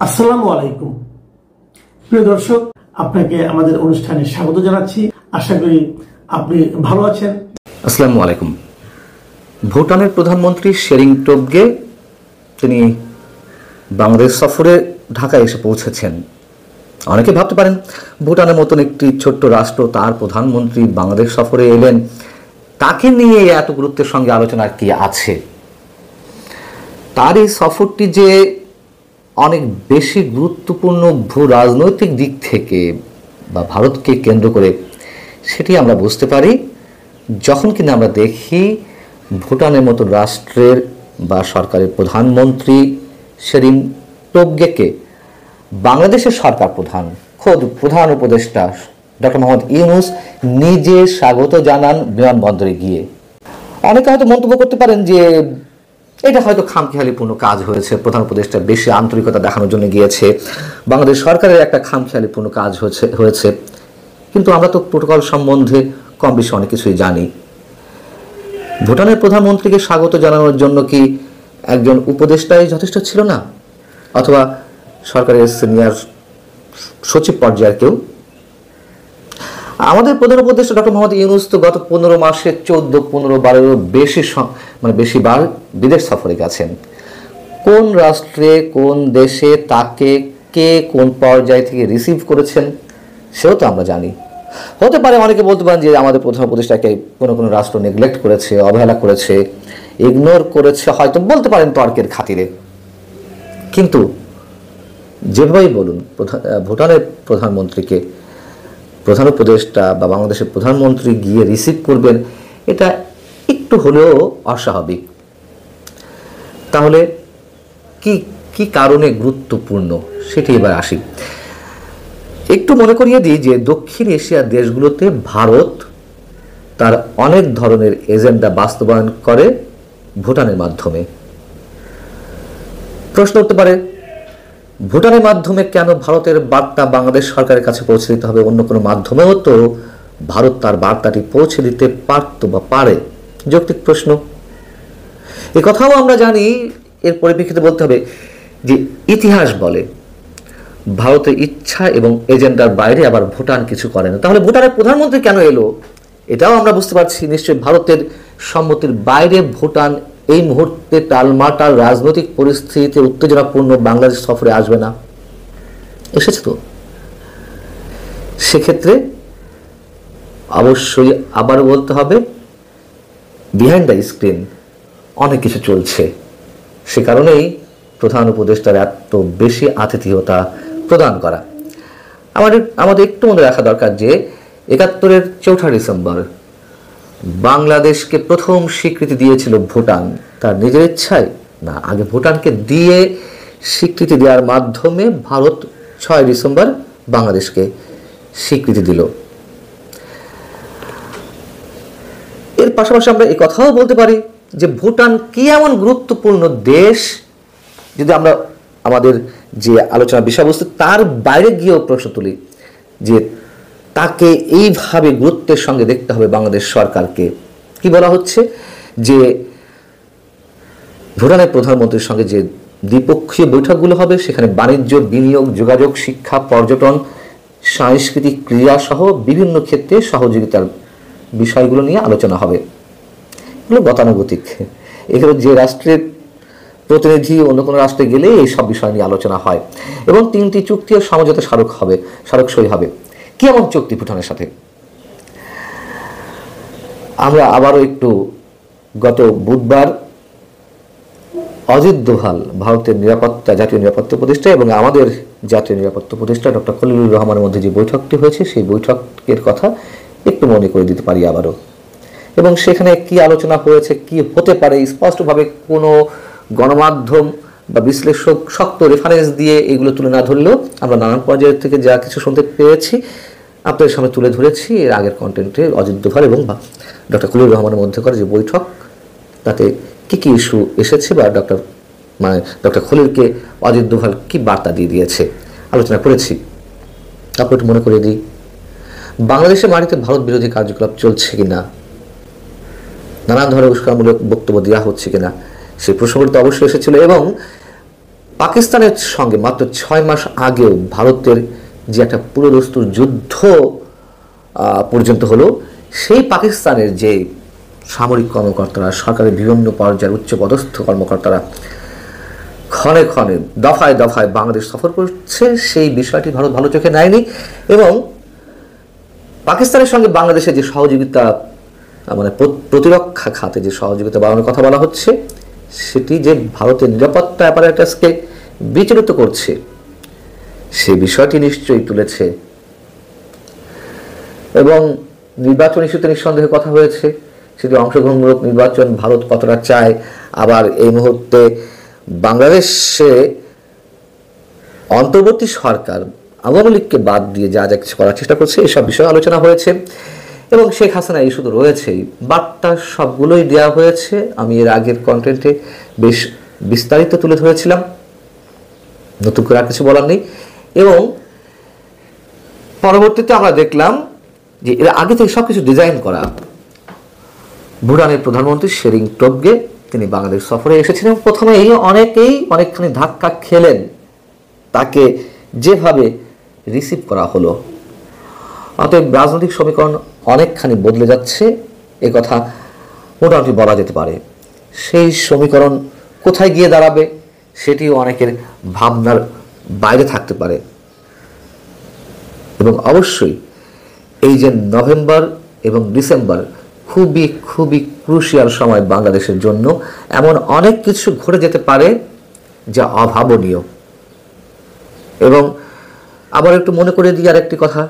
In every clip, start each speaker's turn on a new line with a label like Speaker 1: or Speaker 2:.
Speaker 1: আসসালামু আলাইকুম প্রিয় দর্শক, আপনাকে আমাদের অনুষ্ঠানে স্বাগত জানাচ্ছি। আশা করি আপনি ভালো আছেন।
Speaker 2: আসসালামু আলাইকুম। ভুটানের প্রধানমন্ত্রী শেরিং টোবগে তিনি বাংলাদেশ সফরে ঢাকায় এসে পৌঁছেছেন। অনেকে ভাবতে পারেন ভুটানের মতন একটি ছোট্ট রাষ্ট্র, তার প্রধানমন্ত্রী বাংলাদেশ সফরে এলেন, তাকে নিয়ে এত গুরুত্বের সঙ্গে আলোচনার কি আছে? তার এই সফরটি যে অনেক বেশি গুরুত্বপূর্ণ ভূ রাজনৈতিক দিক থেকে বা ভারতকে কেন্দ্র করে, সেটি আমরা বুঝতে পারি যখন কিনা আমরা দেখি ভুটানের মতো রাষ্ট্রের বা সরকারের প্রধানমন্ত্রী শেরিং টোবগেকে বাংলাদেশের সরকার প্রধান, খোদ প্রধান উপদেষ্টা ডক্টর মোহাম্মদ ইউনূস নিজে স্বাগত জানান বিমানবন্দরে গিয়ে। অনেকে হয়তো মন্তব্য করতে পারেন যে এটা হয়তো খামখেয়ালিপূর্ণ কাজ হয়েছে, প্রধান উপদেষ্টা বেশি আন্তরিকতা দেখানোর জন্য গিয়েছে, বাংলাদেশ সরকারের একটা খামখেয়ালিপূর্ণ কাজ হয়েছে। কিন্তু আমরা তো প্রোটোকল সম্বন্ধে কম বেশি অনেক কিছুই জানি। ভুটানের প্রধানমন্ত্রীকে স্বাগত জানানোর জন্য কি একজন উপদেষ্টাই যথেষ্ট ছিল না, অথবা সরকারের সিনিয়র সচিব পর্যায়ের কেউ? আমাদের প্রধান উপদেষ্টা ডক্টর মোহাম্মদ ইউনূস তো গত 15 মাসে 14-15-12 বেশিবার বিদেশ সফরে গেছেন। কোন রাষ্ট্রে, কোন দেশে তাকে কে কোন পর্যায় থেকে রিসিভ করেছেন সেও তো আমরা জানি। হতে পারে অনেকে বলতে পারেন যে আমাদের প্রধান উপদেষ্টাকে কোনো রাষ্ট্র নেগলেক্ট করেছে, অবহেলা করেছে, ইগনোর করেছে, হয়তো বলতে পারেন তর্কের খাতিরে। কিন্তু যেভাবেই বলুন, ভুটানের প্রধানমন্ত্রীকে প্রধান উপদেষ্টা বা বাংলাদেশের প্রধানমন্ত্রী গিয়ে রিসিভ করবেন, এটা একটু হলেও অস্বাভাবিক। তাহলে কি কি কারণে গুরুত্বপূর্ণ সেটি এবার আসি। একটু মনে করিয়ে দিই যে দক্ষিণ এশিয়ার দেশগুলোতে ভারত তার অনেক ধরনের এজেন্ডা বাস্তবায়ন করে ভুটানের মাধ্যমে। প্রশ্ন উঠতে পারে, ভুটানের মাধ্যমে কেন ভারতের বার্তা বাংলাদেশ সরকারের কাছে পৌঁছে দিতে হবে? অন্য কোনো মাধ্যমেও তো ভারত তার বার্তাটি পৌঁছে দিতে পারত বা পারে। যৌক্তিক প্রশ্ন। এ কথাও আমরা জানি। এর পরিপ্রেক্ষিতে বলতে হবে যে ইতিহাস বলে ভারতের ইচ্ছা এবং এজেন্ডার বাইরে আবার ভুটান কিছু করে না। তাহলে ভুটানের প্রধানমন্ত্রী কেন এলো? এটাও আমরা বুঝতে পারছি, নিশ্চয়ই ভারতের সম্মতির বাইরে ভুটান এই মুহূর্তে টালমাটাল রাজনৈতিক পরিস্থিতিতে উত্তেজনাপূর্ণ বাংলাদেশ সফরে আসবে না। এসেছে তো। সেক্ষেত্রে অবশ্যই আবার বলতে হবে, বিহাইন্ড দ্য স্ক্রিন অনেক কিছু চলছে। সে কারণেই প্রধান উপদেষ্টার এত বেশি আতিথেয়তা প্রদান করা। আমাদের একটু মনে রাখা দরকার যে 71-এর 4 ডিসেম্বর বাংলাদেশকে প্রথম স্বীকৃতি দিয়েছিল ভুটান তার নিজের ইচ্ছায় না, আগে ভুটানকে দিয়ে স্বীকৃতি দেওয়ার মাধ্যমে ভারত 6 ডিসেম্বর বাংলাদেশকে স্বীকৃতি দিল। এর পাশাপাশি আমরা এই কথাও বলতে পারি যে ভুটান কি এমন গুরুত্বপূর্ণ দেশ, যদি আমরা আমাদের যে আলোচনা বিষয়বস্তু তার বাইরে গিয়েও প্রশ্ন তুলি যে তাকে এইভাবে গুরুত্বের সঙ্গে দেখতে হবে বাংলাদেশ সরকারকে। কি বলা হচ্ছে যে ভুটানের প্রধানমন্ত্রীর সঙ্গে যে দ্বিপক্ষীয় বৈঠকগুলো হবে সেখানে বাণিজ্য, বিনিয়োগ, যোগাযোগ, শিক্ষা, পর্যটন, সাংস্কৃতিক, ক্রীড়া সহ বিভিন্ন ক্ষেত্রে সহযোগিতার বিষয়গুলো নিয়ে আলোচনা হবে। এগুলো গতানুগতিক। এখানে যে রাষ্ট্রের প্রতিনিধি অন্য কোনো রাষ্ট্রে গেলে এই সব বিষয় নিয়ে আলোচনা হয় এবং 3টি চুক্তি ও সমঝোতা স্মারক সই হবে। কি এমন চুক্তি ভুটানের সাথে? আমরা আবারও একটু গত বুধবার অজিত দোভাল, ভারতের জাতীয় নিরাপত্তা উপদেষ্টা এবং আমাদের জাতীয় নিরাপত্তা উপদেষ্টা ডক্টর খলিলুর রহমানের মধ্যে যে বৈঠকটি হয়েছে সেই বৈঠকের কথা একটু মনে করে দিতে পারি আবারও। এবং সেখানে কি আলোচনা হয়েছে, কি হতে পারে, স্পষ্টভাবে কোনো গণমাধ্যম বা বিশ্লেষক শক্ত রেফারেন্স দিয়ে এগুলো তুলে না ধরলেও আমরা নানান পর্যায়ের থেকে যা কিছু শুনতে পেয়েছি আপনাদের সামনে তুলে ধরেছি এর আগের কন্টেন্টে। অজিত দোভাল এবং ডক্টর খলিলুর রহমানের মধ্যে করে যে বৈঠক, তাতে কি কি ইস্যু এসেছে বা ডক্টর খলিলকে অজিত দোভাল কি বার্তা দিয়ে দিয়েছে আলোচনা করেছি। তারপর একটু মনে করে দিই, বাংলাদেশের মাটিতে ভারত বিরোধী কার্যকলাপ চলছে কিনা, নানান ধরনের উস্কানিমূলক বক্তব্য দেওয়া হচ্ছে কিনা, সেই প্রসঙ্গটি তো অবশ্যই এসেছিল। এবং পাকিস্তানের সঙ্গে মাত্র 6 মাস আগেও ভারতের যে একটা পুরোদস্তুর যুদ্ধ পর্যন্ত হলো, সেই পাকিস্তানের যে সামরিক কর্মকর্তারা, সরকারের বিভিন্ন পর্যায়ের উচ্চপদস্থ কর্মকর্তারা ক্ষণে ক্ষণে দফায় দফায় বাংলাদেশ সফর করছে, সেই বিষয়টি ভারত ভালো চোখে নেয়নি। এবং পাকিস্তানের সঙ্গে বাংলাদেশের যে সহযোগিতা, মানে প্রতিরক্ষা খাতে যে সহযোগিতা বাড়ানোর কথা বলা হচ্ছে, সেটি যে ভারতের নিরাপত্তা অ্যাপারেটাসকে বিচলিত করছে, সেই বিষয়টি নিশ্চয়ই তুলেছে। এবং নির্বাচন ইস্যুতে নিঃসন্দেহে কথা হয়েছে, সেটি অংশগ্রহণমূলক নির্বাচন ভারত কতটা চায়, আবার এই মুহূর্তে বাংলাদেশে অন্তর্বর্তী সরকার আওয়ামী লীগকে বাদ দিয়ে যা যা কিছু করার চেষ্টা করছে, এসব বিষয়ে আলোচনা হয়েছে। এবং শেখ হাসিনা ইস্যু তো রয়েছেই, বার্তা সবগুলোই দেওয়া হয়েছে। আমি এর আগের কন্টেন্টে বেশ বিস্তারিত তুলে ধরেছিলাম, নতুন করে আর কিছু বলার নেই। এবং পরবর্তীতে আমরা দেখলাম যে এর আগে থেকে সবকিছু ডিজাইন করা। ভুটানের প্রধানমন্ত্রী শেরিং টোবগে তিনি বাংলাদেশ সফরে এসেছিলেন। প্রথমে অনেকেই অনেকখানি ধাক্কা খেলেন তাকে যেভাবে রিসিভ করা হলো। অতএব রাজনৈতিক সমীকরণ অনেকখানি বদলে যাচ্ছে, এ কথা মোটামুটি বলা যেতে পারে। সেই সমীকরণ কোথায় গিয়ে দাঁড়াবে সেটিও অনেকের ভাবনার বাইরে থাকতে পারে। এবং অবশ্যই এই যে নভেম্বর এবং ডিসেম্বর খুবই খুবই ক্রুশিয়াল সময় বাংলাদেশের জন্য, এমন অনেক কিছু ঘটে যেতে পারে যা অভাবনীয়। এবং আবার একটু মনে করে দিই আরেকটি কথা,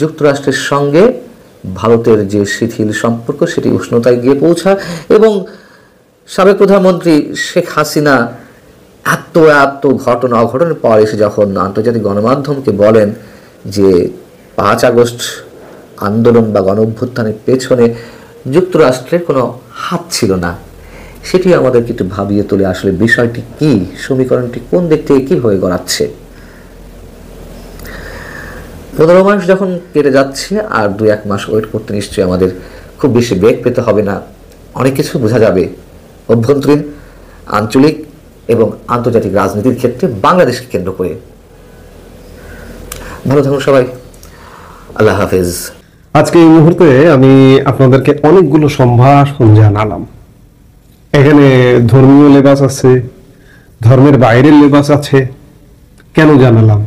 Speaker 2: যুক্তরাষ্ট্রের সঙ্গে ভারতের যে শিথিল সম্পর্ক সেটি উষ্ণতায় গিয়ে পৌঁছা। এবং সাবেক প্রধানমন্ত্রী শেখ হাসিনা এত এত ঘটনা অঘটনের পর এসে যখন আন্তর্জাতিক গণমাধ্যমকে বলেন যে 5 আগস্ট আন্দোলন বা গণ অভ্যুত্থানের পেছনে যুক্তরাষ্ট্রের কোনো হাত ছিল না, সেটি আমাদেরকে একটু ভাবিয়ে তোলে আসলে বিষয়টি কি, সমীকরণটি কোন দিক থেকে কীভাবে গড়াচ্ছে। 15 মাস যখন কেটে যাচ্ছে, আর 2-1 মাস ওয়েট করতে নিশ্চয়ই আমাদের খুব বেশি বেগ পেতে হবে না। অনেক কিছু বোঝা যাবে অভ্যন্তরীণ, আঞ্চলিক এবং আন্তর্জাতিক রাজনীতির ক্ষেত্রে বাংলাদেশকে কেন্দ্র করে। ভালো থাকুন সবাই, আল্লাহ হাফেজ।
Speaker 3: আজকে এই মুহূর্তে আমি আপনাদেরকে অনেকগুলো সম্ভাষণ জানালাম। এখানে ধর্মীয় লেবাস আছে, ধর্মের বাইরের লেবাস আছে। কেন জানালাম?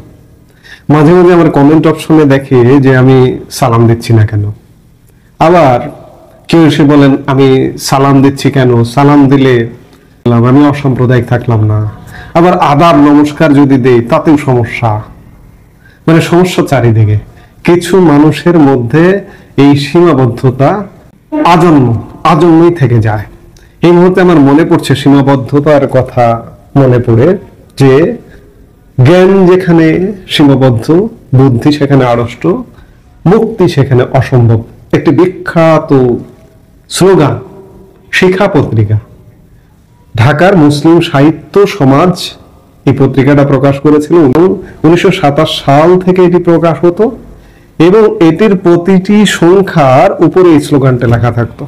Speaker 3: মাঝে মাঝে আমার কমেন্ট অপশনে দেখে যে আমি সালাম দিচ্ছি না কেন। আবার কেউ এসে বলেন আমি সালাম দিচ্ছি কেন, সালাম দিলে আমি অসাম্প্রদায়িক থাকলাম না। আবার আদাব নমস্কার যদি দেই তাতেও সমস্যা, মানে সমস্যা চারিদিকে। কিছু মানুষের মধ্যে এই সীমাবদ্ধতা আজন্মই থেকে যায়। এই মুহূর্তে আমার মনে পড়ছে সীমাবদ্ধতার কথা, মনে পড়ে যে জ্ঞান যেখানে সীমাবদ্ধ, বুদ্ধি সেখানে আড়ষ্ট, মুক্তি সেখানে অসম্ভব। একটি বিখ্যাত স্লোগান শিখা পত্রিকা, ঢাকার মুসলিম সাহিত্য সমাজ এই পত্রিকাটা প্রকাশ করেছিল। 1927 সাল থেকে এটি প্রকাশ হতো এবং এটির প্রতিটি সংখ্যার উপরে এই স্লোগানটা লেখা থাকতো,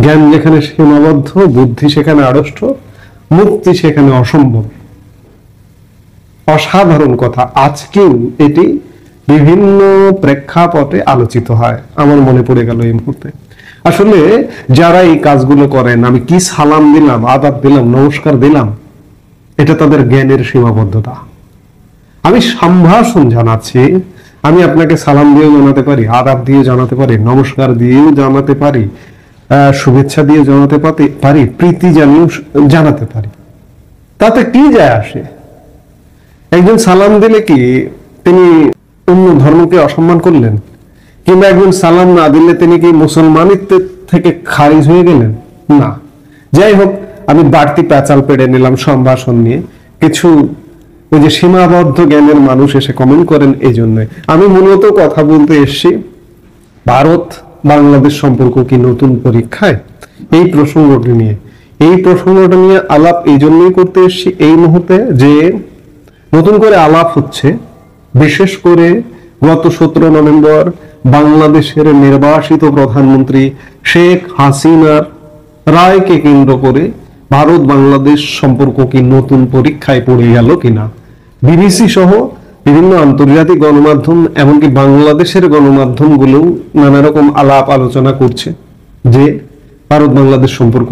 Speaker 3: জ্ঞান যেখানে সীমাবদ্ধ, বুদ্ধি সেখানে আড়ষ্ট, মুক্তি সেখানে অসম্ভব। অসাধারণ কথা। আজকেও এটি বিভিন্ন প্রেক্ষাপটে আলোচিত হয়। আমার মনে পড়ে গেল এই মুহূর্তে। আসলে যারা এই কাজগুলো করেন, আমি কি সালাম দিলাম, আদাব দিলাম, নমস্কার দিলাম, এটা তাদের জ্ঞানের সীমাবদ্ধতা। আমি সম্ভাষণ জানাচ্ছি, আমি আপনাকে সালাম দিয়েও জানাতে পারি, আদাব দিয়ে জানাতে পারি, নমস্কার দিয়েও জানাতে পারি, শুভেচ্ছা দিয়ে জানাতে পারি, প্রীতি জানিয়েও জানাতে পারি। তাতে কি যায় আসে? একজন সালাম দিলে কি তিনি অন্য ধর্মকে অসম্মান করলেন? কিংবা একজন সালাম না দিলে তিনি কি মুসলমানিত্ব থেকে খারিজ হয়ে গেলেন? না। যাই হোক, আমি বাড়তি প্যাচাল পেড়ে নিলাম সম্ভাষণ নিয়ে। কিছু ওই যে সীমাবদ্ধ জ্ঞানের মানুষ এসে কমেন্ট করেন, এই জন্যই আমি মূলত কথা বলতে এসেছি ভারত বাংলাদেশ সম্পর্ক কি নতুন পরীক্ষায়, এই প্রসঙ্গটি নিয়ে। এই প্রসঙ্গটা নিয়ে আলাপ এই জন্যই করতে এসেছি এই মুহূর্তে যে নতুন করে আলাপ হচ্ছে, বিশেষ করে গত 17 নভেম্বর বাংলাদেশের নির্বাসিত প্রধানমন্ত্রী শেখ হাসিনার রায়কে কেন্দ্র করে ভারত বাংলাদেশ সম্পর্ক কি নতুন পরীক্ষায় পড়ে গেল কিনা? বিবিসি সহ বিভিন্ন আন্তর্জাতিক গণমাধ্যম, এমনকি বাংলাদেশের গণমাধ্যমগুলো নানা রকম আলাপ আলোচনা করছে যে ভারত বাংলাদেশ সম্পর্ক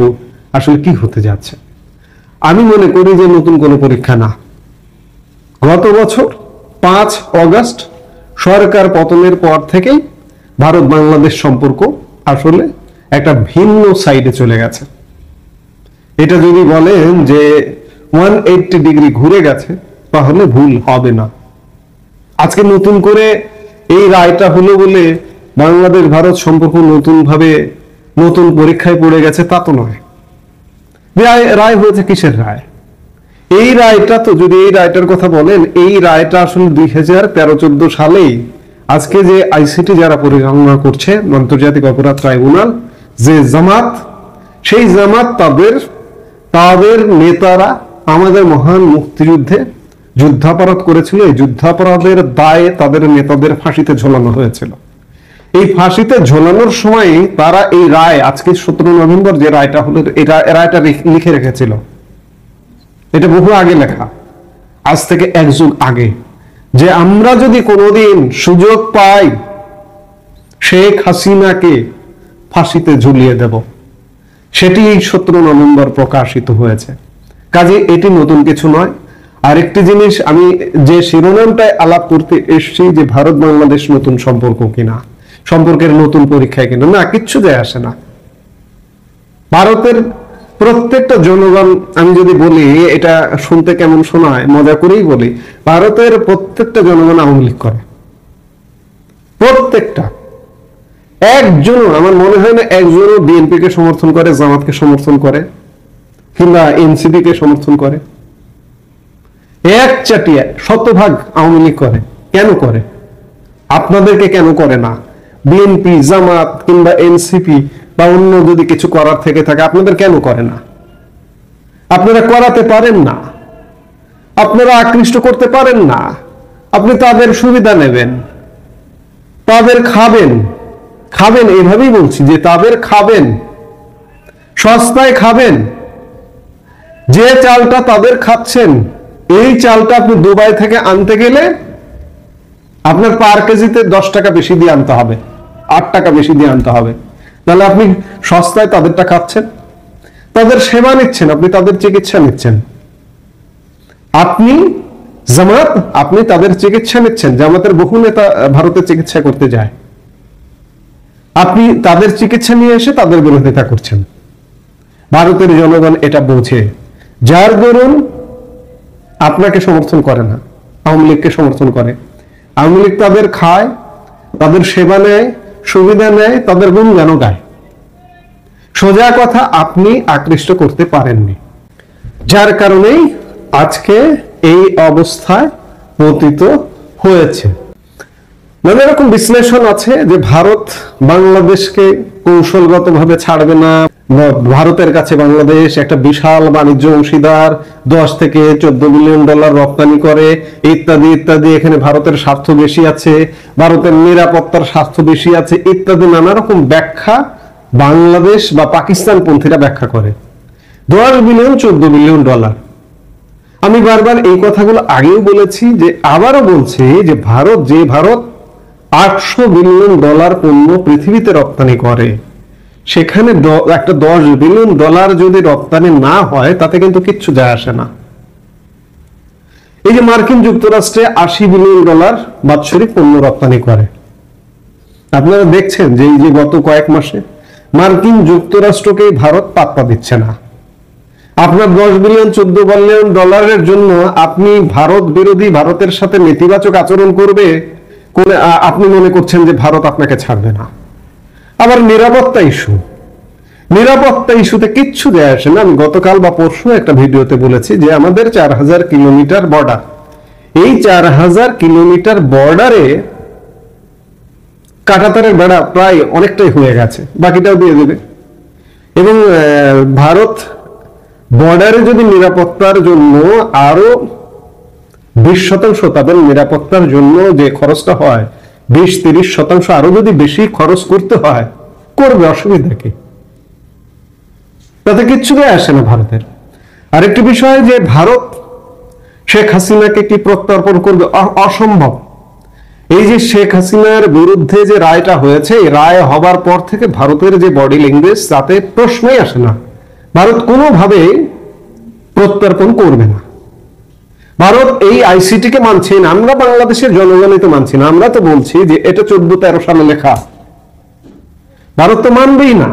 Speaker 3: আসলে কি হতে যাচ্ছে। আমি মনে করি যে নতুন কোনো পরীক্ষা না। গত বছর 5 অগস্ট সরকার পতনের পর থেকেই ভারত বাংলাদেশ সম্পর্ক আসলে একটা ভিন্ন সাইডে চলে গেছে। এটা যদি বলেন যে 180 ডিগ্রি ঘুরে গেছে তাহলে ভুল হবে না। আজকে নতুন করে এই রায়টা হলো বলে বাংলাদেশ ভারত সম্পর্ক নতুন পরীক্ষায় পড়ে গেছে তা তো নয়। রায় হয়েছে কিসের রায়? এই রায়টা তো, যদি এই রায়টার কথা বলেন, এই রায়টা আসলে 2013-14 সালেই আজকে যে আইসিটি যারা পরিচালনা করছে, আন্তর্জাতিক অপরাধ ট্রাইব্যুনাল, যে জামাত, সেই জামাত তাদের নেতারা আমাদের মহান মুক্তিযুদ্ধে যুদ্ধাপরাধ করেছিল। এই যুদ্ধাপরাধের দায়ে তাদের নেতাদের ফাঁসিতে ঝোলানো হয়েছিল। এই ফাঁসিতে ঝোলানোর সময় তারা এই রায়, আজকে 17 নভেম্বর যে রায়টা হলো, রায়টা লিখে রেখেছিল। এটা বহু আগে লেখা, আজ থেকে 1 যুগ আগে, যে আমরা যদি কোনোদিন সুযোগ পাই শেখ হাসিনাকে ফাঁসিতে ঝুলিয়ে দেব। সেটি 17 নভেম্বর প্রকাশিত হয়েছে। কাজে এটি নতুন কিছু নয়। আরেকটি জিনিস, আমি যে শিরোনামটায় আলাপ করতে এসেছি যে ভারত বাংলাদেশ নতুন সম্পর্ক কিনা, সম্পর্কের নতুন পরীক্ষায় কিনা, না, কিচ্ছু যায় আসে না। ভারতের প্রত্যেকটা জনগণ, আমি যদি বলি, এটা শুনতে কেমন শোনায়, মজা করেই বলি, ভারতের প্রত্যেকটা জনগণ আওয়ামী লীগ করে। প্রত্যেকটা, একজনও, আমার মনে হয় না একজনও বিএনপি কে সমর্থন করে, জামাতকে সমর্থন করে, কিংবা এনসিপি কে সমর্থন করে। একচাটিয়া শতভাগ আওয়ামী লীগ করে। কেন করে? আপনাদেরকে কেন করে না? বিএনপি, জামাত কিংবা এনসিপি বা অন্য যদি কিছু করার থেকে থাকে, আপনাদের কেন করে না? আপনারা করাতে পারেন না, আপনারা আকৃষ্ট করতে পারেন না। আপনি তাদের সুবিধা নেবেন, তাদের খাবেন, এভাবেই বলছি যে তাদের খাবেন, সস্তায় খাবেন। যে চালটা তাদের খাচ্ছেন, এই চালটা আপনি দুবাই থেকে আনতে গেলে আপনার পার কেজিতে 10 টাকা বেশি দিয়ে আনতে হবে, 8 টাকা বেশি দিয়ে আনতে হবে। তাহলে আপনি সস্তায় তাদেরটা খাচ্ছেন, তাদের সেবা নিচ্ছেন, আপনি তাদের চিকিৎসা নিচ্ছেন। আপনি জামাত, আপনি তাদের চিকিৎসা নিচ্ছেন। জামাতের বহু নেতা ভারতে চিকিৎসা করতে যায়, আপনি তাদের চিকিৎসা নিয়ে এসে তাদের বিরোধিতা করছেন। ভারতের জনগণ এটা বোঝে, যার দরুন আপনাকে সমর্থন করে না, আওয়ামী লীগকে সমর্থন করে। আওয়ামী লীগ তাদের খায়, তাদের সেবা নেয়, সুবিধা নেয়, তাদের গুণগানও গায়। সোজা কথা, আপনি আকৃষ্ট করতে পারেননি, যার কারণেই আজকে এই অবস্থায় পতিত হয়েছে। নানা রকম বিশ্লেষণ আছে যে ভারত বাংলাদেশকে কৌশলগতভাবে ছাড়বে না, ভারতের কাছে বাংলাদেশ একটা বিশাল বাণিজ্য অংশীদার, 10 থেকে 14 বিলিয়ন ডলার রপ্তানি করে, ইত্যাদি ইত্যাদি। এখানে ভারতের স্বার্থ বেশি আছে, ভারতের নিরাপত্তার স্বার্থ বেশি আছে, ইত্যাদি নানা রকম ব্যাখ্যা বাংলাদেশ বা পাকিস্তান পন্থীরা ব্যাখ্যা করে। 10 বিলিয়ন 14 বিলিয়ন ডলার। আমি বারবার এই কথাগুলো আগেও বলেছি, যে আবারও বলছি, যে ভারত 800 বিলিয়ন ডলার পণ্য পৃথিবীতে রপ্তানি করে, সেখানে একটা 10 বিলিয়ন ডলার যদি রপ্তানি না হয়, তাতে কিন্তু কিচ্ছু যায় আসে না। এই যে মার্কিন যুক্তরাষ্ট্রে 80 বিলিয়ন ডলার বাৎসরিক পণ্য রপ্তানি করে, আপনারা দেখছেন যে এই যে গত কয়েক মাসে মার্কিন যুক্তরাষ্ট্রকে ভারত পাত্তা দিচ্ছে না। আপনার 10 বিলিয়ন 14 বিলিয়ন ডলারের জন্য আপনি ভারত বিরোধী, ভারতের সাথে নেতিবাচক আচরণ করবে, আপনি মনে করছেন যে ভারত আপনাকে ছাড়বে না। আবার নিরাপত্তা ইস্যুতে কিচ্ছু যায় আসে না। আমি গতকাল বা পরশু একটা ভিডিওতে বলেছি যে আমাদের 4000 কিলোমিটার বর্ডার, এই 4000 কিলোমিটার বর্ডারে কাঁটাতারের বেড়া প্রায় অনেকটাই হয়ে গেছে, বাকিটাও দিয়ে দেবে। এবং ভারত বর্ডারে যদি নিরাপত্তার জন্য আরো 20% তাদের নিরাপত্তার জন্য যে খরচটা হয়, 20-30% আরো যদি বেশি খরচ করতে হয়, করবে, অসুবিধা কি? তাতে কিচ্ছু আসে না ভারতের। আরেকটি বিষয় যে ভারত শেখ হাসিনাকে কি প্রত্যর্পণ করবে, অসম্ভব। এই যে শেখ হাসিনার বিরুদ্ধে যে রায়টা হয়েছে, এই রায় হবার পর থেকে ভারতের যে বডি ল্যাঙ্গুয়েজ, তাতে প্রশ্নই আসে না ভারত কোনোভাবে প্রত্যর্পণ করবে না। ভারত এই আইসিটিকে মানছে না, আমরা বাংলাদেশের জনগণই তো মানছি না। আমরা তো বলছি যে এটা 14-13 সালে লেখা, ভারত তো মানবেই না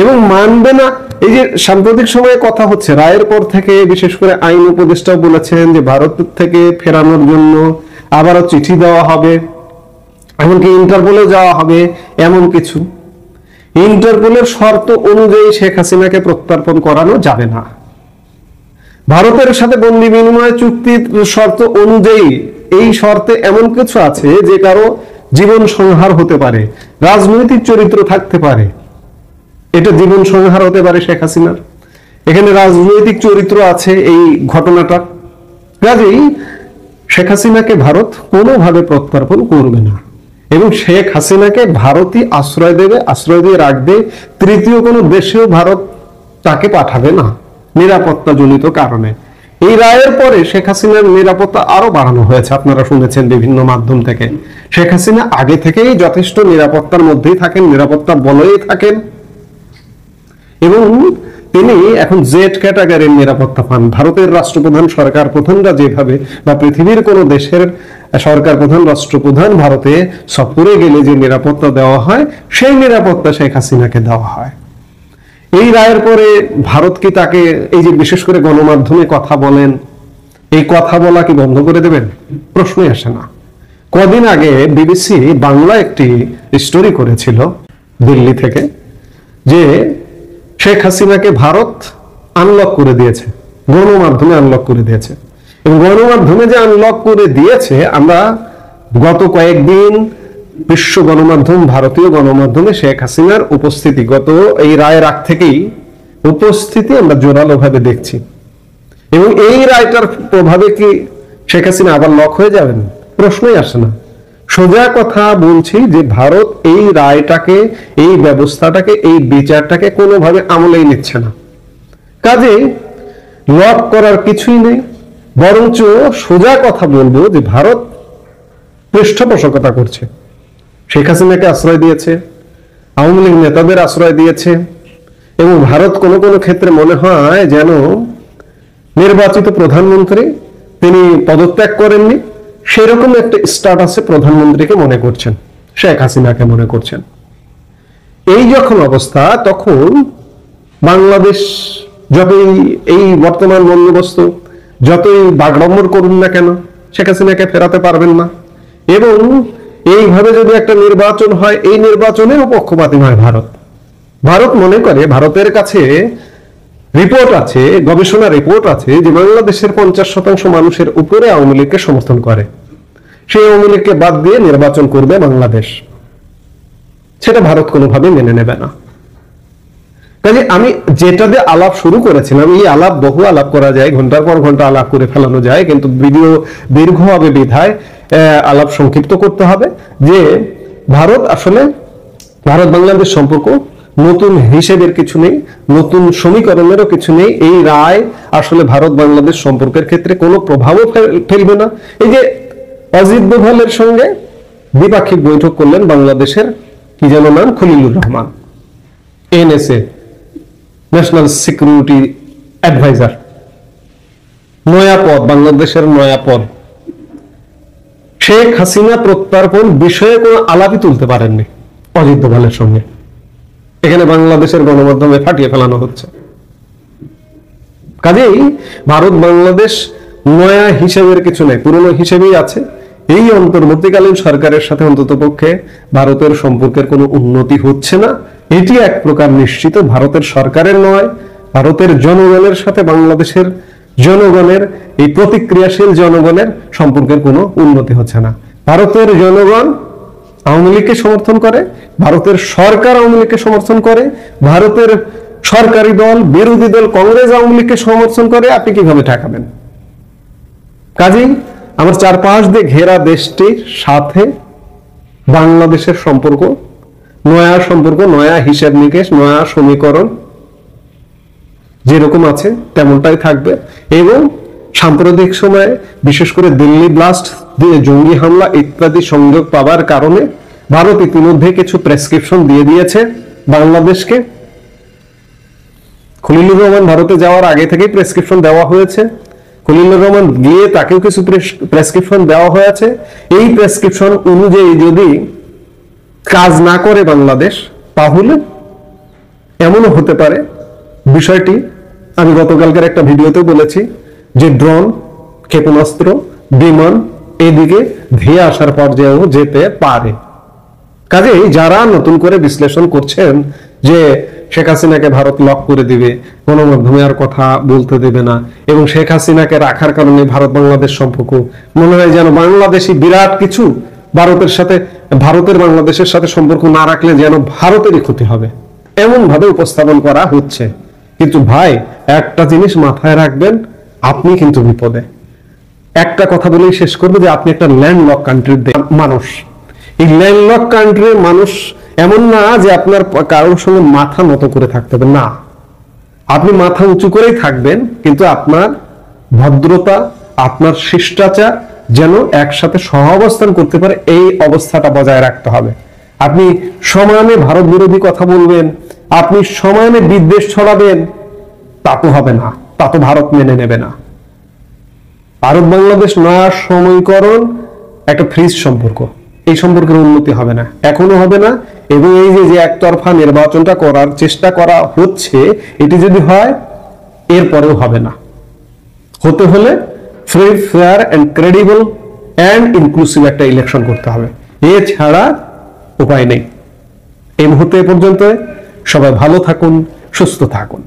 Speaker 3: এবং মানবে না। এই যে সাম্প্রতিক সময়ে কথা হচ্ছে, রায়ের পর থেকে বিশেষ করে আইন উপদেষ্টাও বলেছেন যে ভারত থেকে ফেরানোর জন্য আবারও চিঠি দেওয়া হবে, এমনকি ইন্টারপোলে যাওয়া হবে। এমন কিছু ইন্টারপোলের শর্ত অনুযায়ী শেখ হাসিনাকে প্রত্যর্পণ করানো যাবে না। ভারতের সাথে বন্দি বিনিময় চুক্তির শর্ত অনুযায়ী এই শর্তে এমন কিছু আছে যে কারো জীবন সংহার হতে পারে, রাজনৈতিক চরিত্র থাকতে পারে, এটা জীবন সংহার হতে পারে শেখ হাসিনার। এখানে রাজনৈতিক চরিত্র আছে এই ঘটনাটা। কাজেই শেখ হাসিনাকে ভারত কোনোভাবে প্রত্যর্পণ করবে না এবং শেখ হাসিনাকে ভারতই আশ্রয় দেবে, আশ্রয় দিয়ে রাখবে। তৃতীয় কোনো দেশেও ভারত তাকে পাঠাবে না নিরাপত্তা জনিত কারণে। এই রায়ের পরে শেখ হাসিনার নিরাপত্তা আরো বাড়ানো হয়েছে, আপনারা শুনেছেন বিভিন্ন মাধ্যম থেকে। শেখ হাসিনা আগে থেকেই যথেষ্ট নিরাপত্তার মধ্যেই থাকেন, নিরাপত্তা বলয়েই থাকেন এবং তিনি এখন জেড ক্যাটাগরির নিরাপত্তা পান। ভারতের রাষ্ট্রপ্রধান, সরকার প্রধানরা যেভাবে, বা পৃথিবীর কোন দেশের সরকার প্রধান, রাষ্ট্রপ্রধান ভারতে সফরে গেলে যে নিরাপত্তা দেওয়া হয়, সেই নিরাপত্তা শেখ হাসিনাকে দেওয়া হয়। এই রায়ের পরে ভারত কি তাকে, এই যে বিশেষ করে গণমাধ্যমে কথা বলেন, এই কথা বলা কি বন্ধ করে দেবেন? প্রশ্নই আসে না। কদিন আগে বিবিসি বাংলা একটি স্টোরি করেছিল দিল্লি থেকে, যে শেখ হাসিনাকে ভারত আনলক করে দিয়েছে, গণমাধ্যমে আনলক করে দিয়েছে। এবং গণমাধ্যমে যে আনলক করে দিয়েছে, আমরা গত কয়েকদিন বিশ্ব গণমাধ্যম, ভারতীয় গণমাধ্যমে শেখ হাসিনার উপস্থিতি, গত এই রায়ের আগ থেকেই উপস্থিতি আমরা জোরালো ভাবে দেখছি। এবং এই রায়টার প্রভাবে কি শেখ হাসিনা আবার লক হয়ে যাবেন? প্রশ্নই আসে না। সোজা কথা বলছি যে ভারত এই রায়টাকে, এই ব্যবস্থাটাকে, এই বিচারটাকে কোনোভাবে আমলেই নিচ্ছে না। কাজে লক করার কিছুই নেই, বরঞ্চ সোজা কথা বলবো যে ভারত পৃষ্ঠপোষকতা করছে। শেখ হাসিনাকে আশ্রয় দিয়েছে, আওয়ামী লীগ নেতাদের আশ্রয় দিয়েছে এবং ভারত কোনো কোনো ক্ষেত্রে মনে হয় যেন নির্বাচিত প্রধানমন্ত্রী তিনি পদত্যাগ করেননি, সেরকম একটা স্ট্যাটাসে প্রধানমন্ত্রীকে মনে করছেন, শেখ হাসিনাকে মনে করছেন। এই যখন অবস্থা, তখন বাংলাদেশ যতই এই বর্তমান বন্দোবস্ত যতই বাগড়ম্বর করুন না কেন, শেখ হাসিনাকে ফেরাতে পারবেন না। এবং এইভাবে যদি একটা নির্বাচন হয়, এই নির্বাচনেরও পক্ষপাতী নয় ভারত। ভারত মনে করে, ভারতের কাছে রিপোর্ট আছে, গবেষণা রিপোর্ট আছে যে বাংলাদেশের 50% মানুষের উপরে আওয়ামী লীগকে সমর্থন করে। সেই আওয়ামী লীগকে বাদ দিয়ে নির্বাচন করবে বাংলাদেশ, সেটা ভারত কোনোভাবে মেনে নেবে না। কাজে আমি যেটা দিয়ে আলাপ শুরু করেছিলাম, এই আলাপ বহু আলাপ করা যায়, ঘন্টার পর ঘন্টা আলাপ করে ফেলানো যায়, কিন্তু ভিডিও দীর্ঘ হবে বিধায় আলাপ সংক্ষিপ্ত করতে হবে। যে ভারত আসলে, ভারত বাংলাদেশ সম্পর্ক নতুন হিসেবের কিছু নেই, নতুন সমীকরণেরও কিছু নেই। এই রায় আসলে ভারত বাংলাদেশ সম্পর্কের ক্ষেত্রে কোনো প্রভাবও ফেলবে না। এই যে অজিত দোভালের সঙ্গে দ্বিপাক্ষিক বৈঠক করলেন বাংলাদেশের কি যেন নাম, Khalilur Rahman, NSA, national security adviser, নয়া পদ, বাংলাদেশের নয়া পদ। শেখ হাসিনা প্রত্যর্পণ বিষয়ে কোনো আলাপই তুলতে পারেননি অজিত দোভালের সঙ্গে। এখানে বাংলাদেশের গণমাধ্যমে ফাটিয়ে ফেলানো হচ্ছে। কাজেই ভারত বাংলাদেশ নয়া হিসেবের কিছু নেই, পুরনো হিসেবেই আছে। এই অন্তর্বর্তীকালীন সরকারের সাথে অন্ততপক্ষে ভারতের সম্পর্কের কোনো উন্নতি হচ্ছে না, এটি এক প্রকার নিশ্চিত। ভারতের সরকারের নয়, ভারতের জনগণের সাথে বাংলাদেশের জনগণের, এই প্রতিক্রিয়াশীল জনগণের সম্পর্কের কোনো উন্নতি হচ্ছে না। ভারতের জনগণ আওয়ামী লীগকে সমর্থন করে, ভারতের সরকার আওয়ামী লীগকে সমর্থন করে, ভারতের সরকারি দল, বিরোধী দল কংগ্রেস আওয়ামী লীগকে সমর্থন করে। আপনি কিভাবে ঠেকাবেন? কাজেই আমার চারপাশ দিয়ে ঘেরা দেশটির সাথে বাংলাদেশের সম্পর্ক, নয়া সম্পর্ক, নয়া হিসাব নিকেশ, নয়া সমীকরণ যেরকম আছে তেমনটাই থাকবে। এবং সাম্প্রতিক সময়ে বিশেষ করে দিল্লি ব্লাস্ট, জঙ্গি হামলা ইত্যাদি সংযোগ পাওয়ার কারণে ভারত ইতিমধ্যে কিছু প্রেসক্রিপশন দিয়ে দিয়েছে বাংলাদেশকে। খলিলুর রহমান ভারতে যাওয়ার আগে থেকেই প্রেসক্রিপশন দেওয়া হয়েছে, খলিলুর রহমান গিয়ে তাকেও কিছু প্রেসক্রিপশন দেওয়া হয়েছে। এই প্রেসক্রিপশন অনুযায়ী যদি কাজ না করে বাংলাদেশ, তাহলে এমনও হতে পারে, বিষয়টি আমি গতকালকের একটা ভিডিওতে বলেছি, যে ড্রোন, ক্ষেপণাস্ত্র, বিমান এদিকে ধেয়ে আসার পর্যায়েও যেতে পারে। কাজেই যারা নতুন করে বিশ্লেষণ করছেন যে শেখ হাসিনাকে ভারত লক করে দিবে, গণমাধ্যমে আর কথা বলতে দেবে না, এবং শেখ হাসিনাকে রাখার কারণে ভারত বাংলাদেশ সম্পর্ক মনে হয় যেন বাংলাদেশি বিরাট কিছু, ভারতের বাংলাদেশের সাথে সম্পর্ক না রাখলে যেন ভারতেরই ক্ষতি হবে, এমন ভাবে উপস্থাপন করা হচ্ছে। কিন্তু ভাই, একটা জিনিস মাথায় রাখবেন, আপনি কিন্তু বিপদে। একটা কথা বলেই শেষ করবো, যে আপনি একটা ল্যান্ডলক কান্ট্রির মানুষ। এই ল্যান্ডলক কান্ট্রির মানুষ এমন না যে আপনার কারোর সঙ্গে মাথা নত করে থাকতে হবে, না, আপনি মাথা উঁচু করেই থাকবেন, কিন্তু আপনার ভদ্রতা, আপনার শিষ্টাচার যেন একসাথে সহাবস্থান করতে পারে, এই অবস্থাটা বজায় রাখতে হবে। আপনি সমানে ভারত বিরোধী কথা বলবেন, আপনি সমানে বিদ্বেষ ছড়াবেন, তা তো হবে না, তা তো ভারত মেনে নেবে না। ভারত বাংলাদেশ না সমীকরণ একটা ফ্রিজ সম্পর্ক, এই সম্পর্কের উন্নতি হবে না, এখনো হবে না। এবং এই যে একতরফা নির্বাচনটা করার চেষ্টা করা হচ্ছে, এটি যদি হয় এরপরেও হবে না। হতে হলে free, fair and credible and inclusive একটা ইলেকশন করতে হবে, এছাড়া উপায় নেই। এই মুহূর্তে এ পর্যন্ত। সবাই ভালো থাকুন, সুস্থ থাকুন।